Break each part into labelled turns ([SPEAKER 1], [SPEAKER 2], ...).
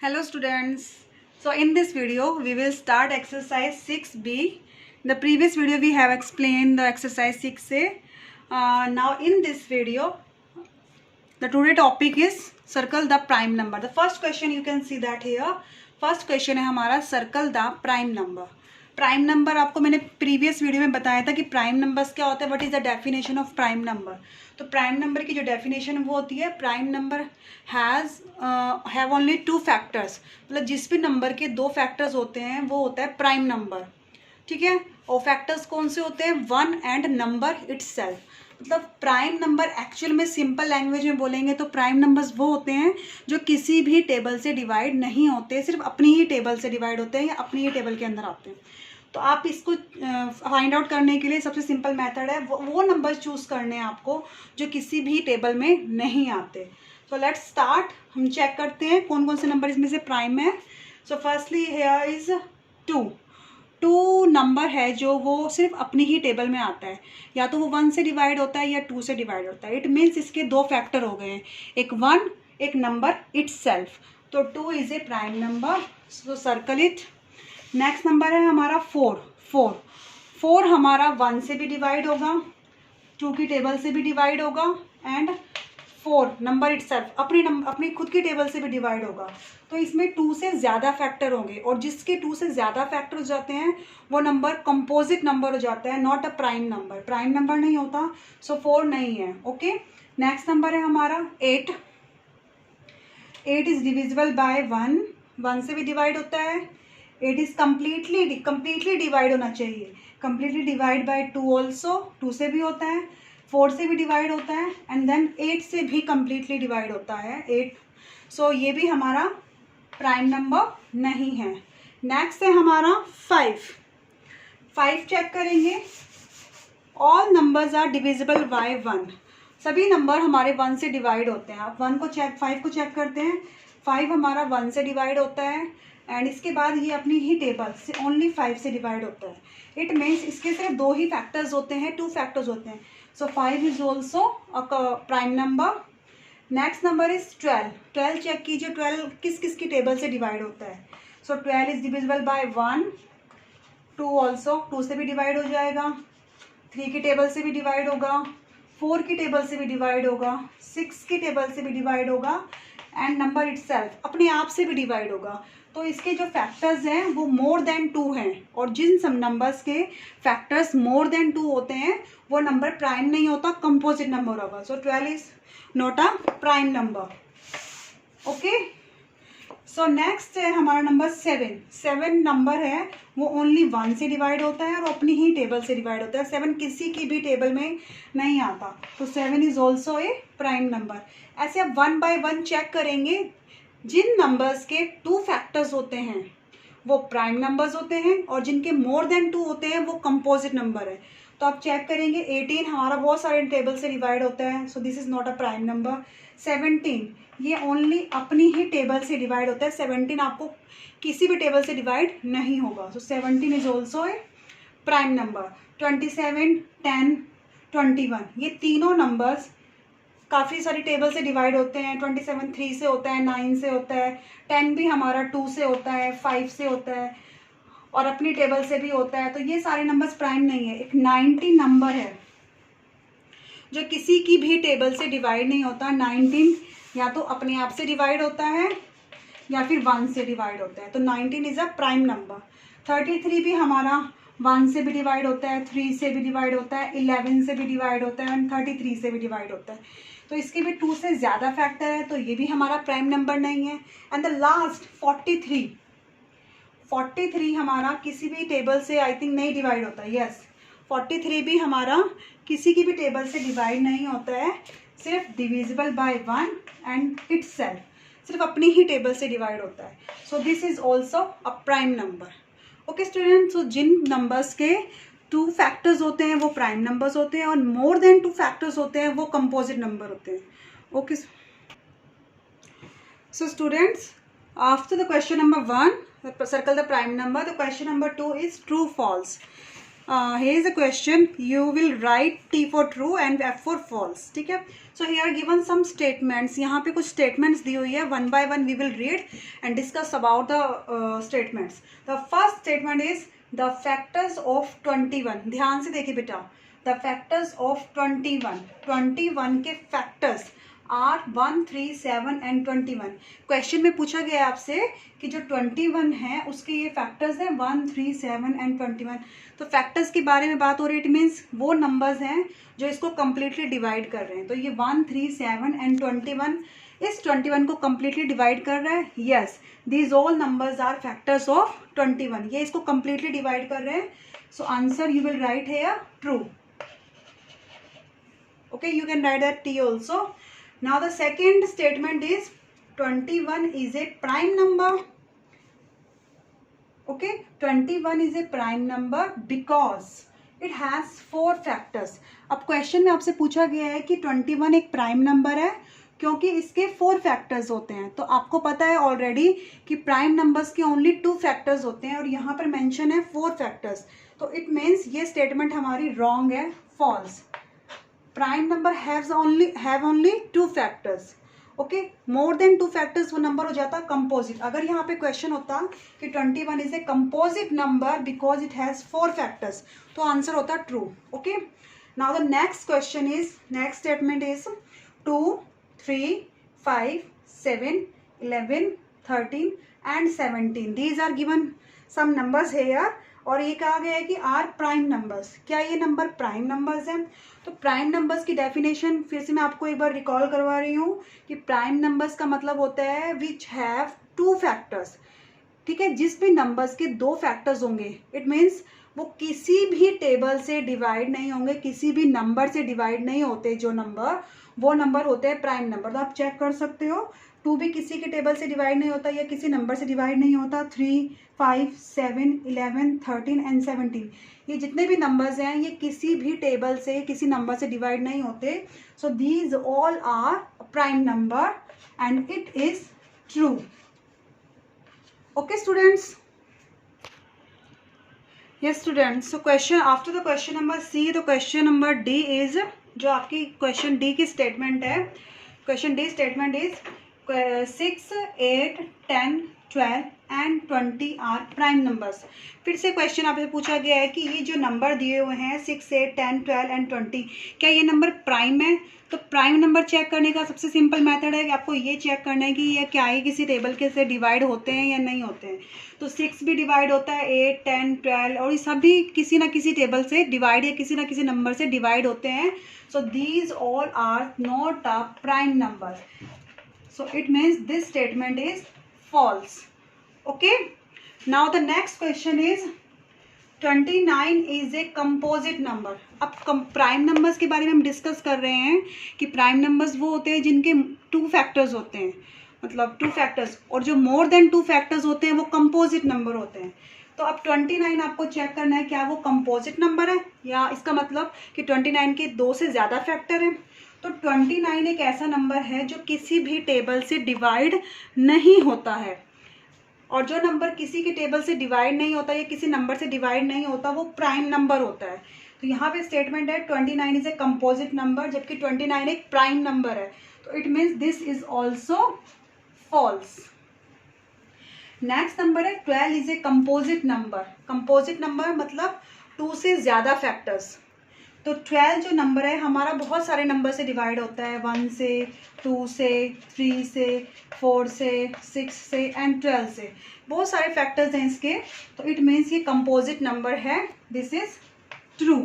[SPEAKER 1] Hello students. So in this video we will start exercise 6b. In the previous video we have explained the exercise 6a. Now in this video the today topic is circle the prime number. The first question you can see that here. First question है हमारा circle the prime number. Prime number आपको मैंने previous video में बताया था कि prime numbers क्या होता है, what is the definition of prime number. तो प्राइम नंबर की जो डेफिनेशन वो होती है, prime number have only two factors. मतलब जिस भी नंबर के दो फैक्टर्स होते हैं वो होता है प्राइम नंबर. ठीक है. और फैक्टर्स कौन से होते हैं? One and number itself. मतलब प्राइम नंबर एक्चुअल में सिंपल लैंग्वेज में बोलेंगे तो प्राइम नंबर्स वो होते हैं जो किसी भी टेबल से डिवाइड नहीं होते, सिर्फ अपनी ही टेबल से डिवाइड होते हैं या अपनी ही टेबल के अंदर आते हैं. तो आप इसको फाइंड आउट करने के लिए सबसे सिंपल मेथड है वो नंबर चूज करने हैं आपको जो किसी भी टेबल में नहीं आते. So let's start. हम चेक करते हैं कौन कौन से नंबर इसमें से प्राइम है. So firstly here is 2. 2 number है जो वो सिर्फ अपनी ही टेबल में आता है. या तो वो 1 से डिवाइड होता है या 2 से डिवाइड होता है. इट मीन्स इसके दो फैक्टर हो गए हैं, एक 1 एक नंबर इटसेल्फ. तो 2 is a prime number. So circle it. Next number है हमारा 4. 4 हमारा 1 से भी डिवाइड होगा, 2 की टेबल से भी डिवाइड होगा एंड 4 नंबर इटसेल्फ अपनी खुद की टेबल से भी डिवाइड होगा. तो इसमें 2 से ज़्यादा फैक्टर होंगे और जिसके 2 से ज़्यादा फैक्टर हो जाते हैं वो नंबर कंपोजिट नंबर हो जाता है, not a prime number. Prime number नहीं होता. सो 4 नहीं है. ओके. नेक्स्ट नंबर है हमारा 8. 8 इज डिविजिबल बाय 1. 1 से भी डिवाइड होता है. 8 इज कम्प्लीटली डिवाइड होना चाहिए. Completely divide by 2 also. 2 से भी होता है, 4 से भी डिवाइड होता है एंड देन 8 से भी कम्प्लीटली डिवाइड होता है 8. सो ये भी हमारा प्राइम नंबर नहीं है. नेक्स्ट है हमारा 5. 5 चेक करेंगे. All numbers are divisible by 1. सभी नंबर हमारे 1 से डिवाइड होते हैं. आप 5 को चेक करते हैं. 5 हमारा 1 से डिवाइड होता है एंड इसके बाद ये अपनी ही टेबल से ओनली 5 से डिवाइड होता है. इट मीन्स इसके सिर्फ 2 ही फैक्टर्स होते हैं, 2 फैक्टर्स होते हैं. So 5 is also a prime number. Next number is 12. 12 check कीजिए 12 किस किस की टेबल से डिवाइड होता है. सो 12 इज डिविजिबल बाय 1. 2 ऑल्सो 2 से भी डिवाइड हो जाएगा, 3 की टेबल से भी डिवाइड होगा, 4 की टेबल से भी डिवाइड होगा, 6 की टेबल से भी डिवाइड होगा एंड नंबर इटसेल्फ अपने आप से भी डिवाइड होगा. तो इसके जो फैक्टर्स हैं वो मोर देन 2 हैं और जिन सब नंबर्स के फैक्टर्स मोर देन 2 होते हैं वो नंबर प्राइम नहीं होता, कंपोजिट नंबर होगा. सो 12 is not a prime number. Okay. So next है हमारा नंबर 7. 7 नंबर है वो ओनली 1 से डिवाइड होता है और अपनी ही टेबल से डिवाइड होता है. 7 किसी की भी टेबल में नहीं आता. तो 7 is also a prime number. ऐसे आप 1 बाय 1 चेक करेंगे. जिन नंबर्स के 2 फैक्टर्स होते हैं वो प्राइम नंबर्स होते हैं और जिनके मोर देन 2 होते हैं वो कंपोजिट नंबर है. तो आप चेक करेंगे 18 हमारा बहुत सारे टेबल से डिवाइड होता है. So this is not a prime number. 17 ये ओनली अपनी ही टेबल से डिवाइड होता है. 17 आपको किसी भी टेबल से डिवाइड नहीं होगा. सो 17 is also a prime number. 27, 10, 21 ये तीनों नंबर्स काफ़ी सारी टेबल से डिवाइड होते हैं. 27 3 से होता है, 9 से होता है, 10 भी हमारा 2 से होता है, 5 से होता है और अपनी टेबल से भी होता है. तो ये सारे नंबर्स प्राइम नहीं है. एक 90 नंबर है जो किसी की भी टेबल से डिवाइड नहीं होता. 19 या तो अपने आप से डिवाइड होता है या फिर 1 से डिवाइड होता है. तो 19 इज अ प्राइम नंबर. 33 भी हमारा 1 से भी डिवाइड होता है, 3 से भी डिवाइड होता है, 11 से भी डिवाइड होता है एंड 33 से भी डिवाइड होता है. तो इसके भी 2 से ज़्यादा फैक्टर है तो ये भी हमारा प्राइम नंबर नहीं है. And the last 43. 43 हमारा किसी भी टेबल से आई थिंक नहीं डिवाइड होता. यस 43 भी हमारा किसी की भी टेबल से डिवाइड नहीं होता है, सिर्फ डिविजिबल बाय 1 एंड इटसेल्फ सिर्फ अपनी ही टेबल से डिवाइड होता है. So this is also a prime number. Okay student. So जिन नंबर्स के 2 फैक्टर्स होते हैं वो प्राइम नंबर्स होते हैं और मोर देन 2 फैक्टर्स होते हैं वो कंपोजिट नंबर होते हैं. Okay. So students, after the question number 1 circle the prime number, the question number 2 is true false. here is a question, you will write T for true and F for false. ठीक है, so here are given some statements. यहाँ पे कुछ statements दी हुई है, one by one we will read and discuss about the statements. The first statement is the factors of 21. ध्यान से देखिए बेटा, the factors of 21, 21 के factors आर 1, 3, 7 एंड 21. क्वेश्चन में पूछा गया आपसे कि जो 21 है उसके ये फैक्टर्स हैं 1, 3, 7 एंड 21. तो फैक्टर्स के बारे में बात हो रही है. इट मीन्स वो नंबर्स हैं जो इसको कम्प्लीटली डिवाइड कर रहे हैं. तो ये 1, 3, 7 एंड 21 इस 21 को कम्प्लीटली डिवाइड कर रहा है. Yes, these all numbers are factors of 21. ये इसको कम्प्लीटली डिवाइड कर रहे हैं. So answer you will write here true. Okay, you can write that T also. Now the second statement is 21 is a prime number. Okay, 21 is a prime number because it has 4 factors. अब question में आपसे पूछा गया है कि 21 एक prime number है क्योंकि इसके 4 फैक्टर्स होते हैं. तो आपको पता है ऑलरेडी कि प्राइम नंबर्स के ओनली 2 फैक्टर्स होते हैं और यहाँ पर मेंशन है 4 फैक्टर्स. तो इट मीन्स ये स्टेटमेंट हमारी रॉन्ग है, false. Prime number have only 2 factors. Okay, more than 2 factors वो नंबर हो जाता कंपोजिट. अगर यहाँ पे क्वेश्चन होता कि 21 is a composite number because it has 4 factors, तो आंसर होता true. Okay, now the next question is, next statement is 2, 3, 5, 7, 11, 13 and 17. These are given some numbers here और ये कहा गया है कि आर प्राइम नंबर्स. क्या ये नंबर प्राइम नंबर्स हैं? तो प्राइम नंबर्स की डेफिनेशन फिर से मैं आपको एक बार रिकॉल करवा रही हूँ कि प्राइम नंबर्स का मतलब होता है विच हैव 2 फैक्टर्स. ठीक है, जिस भी नंबर्स के 2 फैक्टर्स होंगे, इट मीन्स वो किसी भी टेबल से डिवाइड नहीं होंगे, किसी भी नंबर से डिवाइड नहीं होते. जो नंबर, वो नंबर होते हैं प्राइम नंबर. तो आप चेक कर सकते हो, 2 भी किसी के टेबल से डिवाइड नहीं होता या किसी नंबर से डिवाइड नहीं होता. 3, 5, 7, 11, 13 एंड 17, ये जितने भी नंबर्स हैं ये किसी भी टेबल से, किसी नंबर से डिवाइड नहीं होते. So these all are prime number and it is true. Okay students, yes students. So question after the question number C, तो क्वेश्चन नंबर डी इज, जो आपकी क्वेश्चन डी की स्टेटमेंट है, question D statement is 6, 8, 10, 12 and 20 are prime numbers. फिर से question आपसे पूछा गया है कि ये जो नंबर दिए हुए हैं 6, 8, 10, 12 एंड 20, क्या ये नंबर प्राइम है? तो प्राइम नंबर चेक करने का सबसे सिंपल मेथड है कि आपको ये चेक करना है कि ये क्या है, किसी टेबल के से डिवाइड होते हैं या नहीं होते हैं. तो 6 भी डिवाइड होता है, 8, 10, 12 और ये सभी किसी ना किसी टेबल से डिवाइड या किसी ना किसी नंबर से डिवाइड होते हैं. So these all are not a prime number. So it means this statement is false. Okay, now the next question is 29 is a composite number. अब प्राइम नंबर्स के बारे में हम डिस्कस कर रहे हैं कि प्राइम नंबर्स वो होते हैं जिनके 2 फैक्टर्स होते हैं, मतलब 2 फैक्टर्स, और जो मोर देन 2 फैक्टर्स होते हैं वो कंपोजिट नंबर होते हैं. तो अब 29 आपको चेक करना है क्या वो कंपोजिट नंबर है, या इसका मतलब कि 29 के 2 से ज़्यादा फैक्टर हैं. तो 29 एक ऐसा नंबर है जो किसी भी टेबल से डिवाइड नहीं होता है, और जो नंबर किसी के टेबल से डिवाइड नहीं होता या किसी नंबर से डिवाइड नहीं होता वो प्राइम नंबर होता है. तो यहाँ पे स्टेटमेंट है 29 इज ए कंपोजिट नंबर, जबकि 29 एक प्राइम नंबर है. तो it means this is also false. Next number है 12 is a composite number. Composite number मतलब 2 से ज़्यादा फैक्टर्स. तो 12 जो नंबर है हमारा बहुत सारे नंबर से डिवाइड होता है, 1 से, 2 से, 3 से, 4 से, 6 से एंड 12 से. बहुत सारे फैक्टर्स हैं इसके. तो इट मीन्स ये कंपोजिट नंबर है. This is true.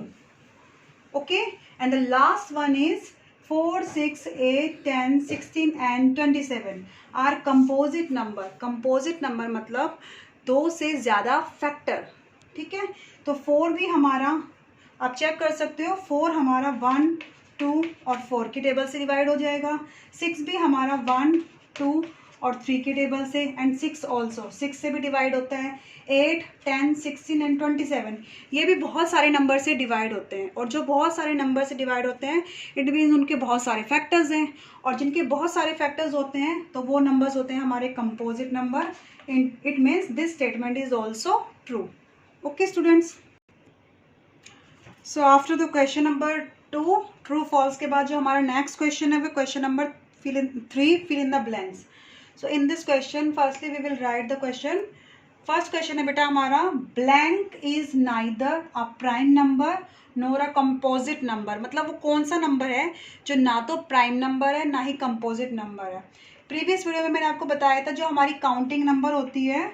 [SPEAKER 1] Okay, and the last one is 4, 6, 8, 10, 16 and 27 are composite number. Composite number मतलब 2 से ज़्यादा फैक्टर. ठीक है, तो 4 भी हमारा, आप चेक कर सकते हो, 4 हमारा 1, 2 और 4 की टेबल से डिवाइड हो जाएगा. 6 भी हमारा 1, 2 और 3 की टेबल से, एंड 6 ऑल्सो 6 से भी डिवाइड होता है. 8, 10, 16 एंड 27 ये भी बहुत सारे नंबर से डिवाइड होते हैं, और जो बहुत सारे नंबर से डिवाइड होते हैं इट मीन्स उनके बहुत सारे फैक्टर्स हैं, और जिनके बहुत सारे फैक्टर्स होते हैं तो वो नंबर्स होते हैं हमारे composite number. It means this statement is also true. Okay students. So after the question number 2 true false के बाद जो हमारा नेक्स्ट क्वेश्चन है वो question number 3 fill in the blanks. So in this question firstly we will write the question. First question है बेटा हमारा, blank is neither a prime number nor a composite number. मतलब वो कौन सा नंबर है जो ना तो प्राइम नंबर है ना ही कंपोजिट नंबर है. प्रीवियस वीडियो में मैंने आपको बताया था जो हमारी काउंटिंग नंबर होती है,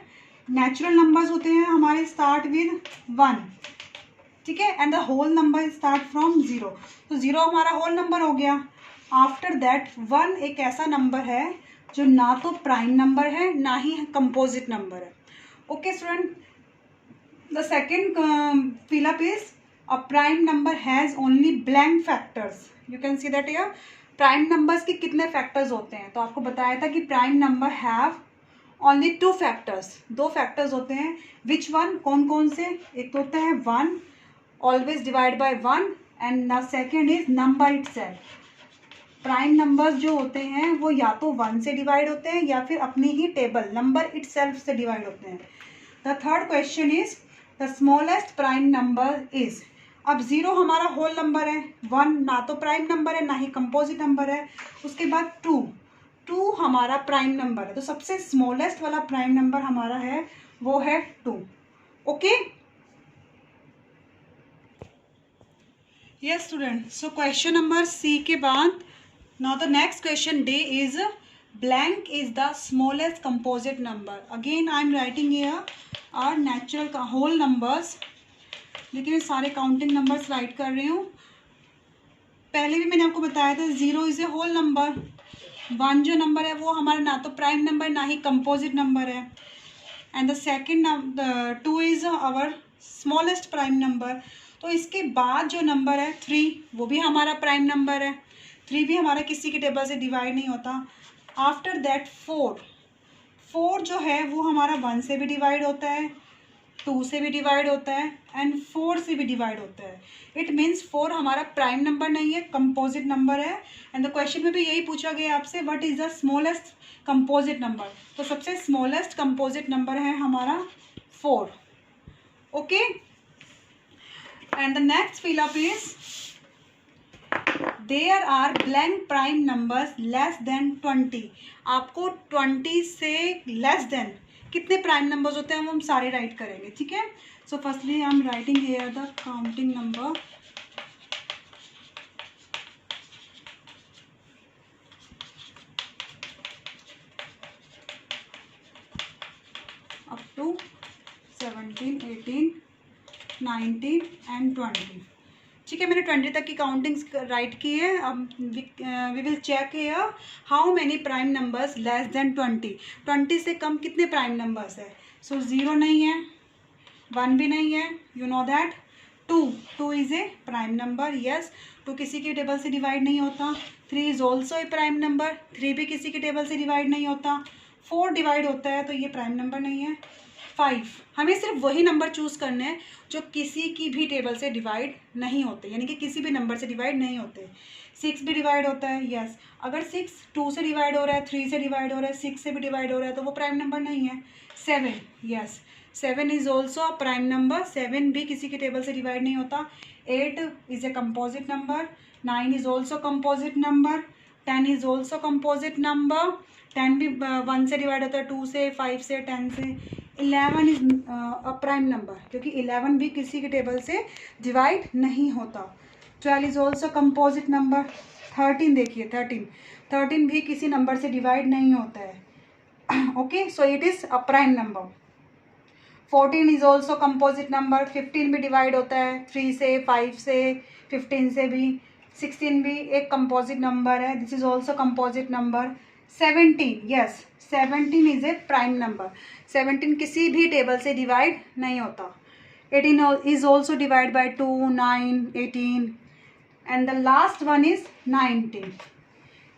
[SPEAKER 1] नेचुरल नंबर्स होते हैं हमारे स्टार्ट विद 1, ठीक है, and the whole number start from 0. तो 0 हमारा होल नंबर हो गया. आफ्टर दैट 1 एक ऐसा नंबर है जो ना तो प्राइम नंबर है ना ही कंपोजिट नंबर है. Okay student, the second fill up is a prime number has only blank factors. You can see that here. Prime numbers के कितने फैक्टर्स होते हैं, तो आपको बताया था कि prime number have only 2 factors. 2 factors होते हैं. विच वन, कौन कौन से? एक तो होता है 1, always divide by 1, and the second is number itself. Prime numbers जो होते हैं वो या तो 1 से डिवाइड होते हैं या फिर अपनी ही टेबल नंबर इटसेल्फ से डिवाइड होते हैं. The third question is the smallest prime number is. अब 0 हमारा होल नंबर है, 1 ना तो प्राइम नंबर है ना ही कंपोजिट नंबर है. उसके बाद 2 हमारा प्राइम नंबर है. तो सबसे स्मॉलेस्ट वाला प्राइम नंबर हमारा है वो है 2. Okay, yes student. So question number C के बाद now the next question D is blank is the smallest composite number. Again I am writing here our natural whole numbers. देखिए मैं सारे काउंटिंग नंबर्स राइट कर रही हूँ. पहले भी मैंने आपको बताया था 0 इज ए होल नंबर. 1 जो नंबर है वो हमारा ना तो प्राइम नंबर ना ही कंपोजिट नंबर है. And the second 2 is our smallest prime number. तो इसके बाद जो नंबर है 3 वो भी हमारा प्राइम नंबर है. 3 भी हमारा किसी के टेबल से डिवाइड नहीं होता. आफ्टर दैट 4 जो है वो हमारा 1 से भी डिवाइड होता है, 2 से भी डिवाइड होता है एंड 4 से भी डिवाइड होता है. इट मीन्स 4 हमारा प्राइम नंबर नहीं है, कंपोजिट नंबर है. एंड द क्वेश्चन में भी यही पूछा गया आपसे, what is the smallest composite number. तो सबसे स्मॉलेस्ट कंपोजिट नंबर है हमारा 4. Okay, and the next fill up is there are blank prime numbers less than 20. आपको 20 से लेस देन कितने प्राइम नंबर्स होते हैं वो हम सारे राइट करेंगे, ठीक है. So firstly I am writing here the counting number. Up to 17, 18, 19 and 20. ठीक है, मैंने 20 तक की काउंटिंग्स राइट की है. अब we will check here how many prime numbers less than 20. 20 से कम कितने प्राइम नंबर्स है. सो 0 नहीं है, 1 भी नहीं है, you know that. 2 is a prime number, yes. 2 किसी के टेबल से डिवाइड नहीं होता. 3 is also a prime number, 3 भी किसी के टेबल से डिवाइड नहीं होता. 4 डिवाइड होता है तो ये प्राइम नंबर नहीं है. 5 हमें सिर्फ वही नंबर चूज़ करने हैं जो किसी की भी टेबल से डिवाइड नहीं होते, यानी कि किसी भी नंबर से डिवाइड नहीं होते. 6 भी डिवाइड होता है, यस. अगर 6 2 से डिवाइड हो रहा है, 3 से डिवाइड हो रहा है, 6 से भी डिवाइड हो रहा है तो वो प्राइम नंबर नहीं है. 7, yes, 7 is also a prime number. 7 भी किसी के टेबल से डिवाइड नहीं होता. 8 is a composite number. 9 is also composite number. 10 is also composite number. 10 भी 1 से डिवाइड होता है, 2 से, 5 से, 10 से. 11 इज अ प्राइम नंबर क्योंकि 11 भी किसी के टेबल से डिवाइड नहीं होता. 12 इज ऑल्सो कंपोजिट नंबर. 13 देखिए, 13 भी किसी नंबर से डिवाइड नहीं होता है. Okay, so it is a prime number. 14 is also composite number. 15 भी डिवाइड होता है 3 से, 5 से, 15 से भी. 16 भी एक कंपोजिट नंबर है, this is also composite number. 17, yes, 17 is a prime number. 17 किसी भी टेबल से डिवाइड नहीं होता. 18 is also divide by 2, 9, 18 and the last one is 19.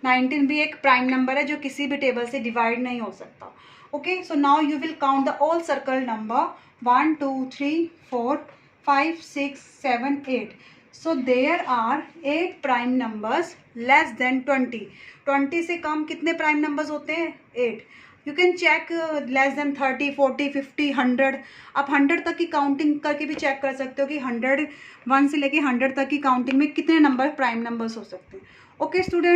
[SPEAKER 1] 19 भी एक प्राइम नंबर है जो किसी भी टेबल से डिवाइड नहीं हो सकता. Okay, so now you will count the all circle number 1, 2, 3, 4, 5, 6, 7, 8. So there are 8 prime numbers less than 20. 20 से कम कितने प्राइम नंबर्स होते हैं? 8. You can check less than 30, 40, 50, 100. आप 100 तक की काउंटिंग करके भी चेक कर सकते हो कि 101 से लेके 100 तक की काउंटिंग में कितने नंबर प्राइम नंबर्स हो सकते हैं. Okay student.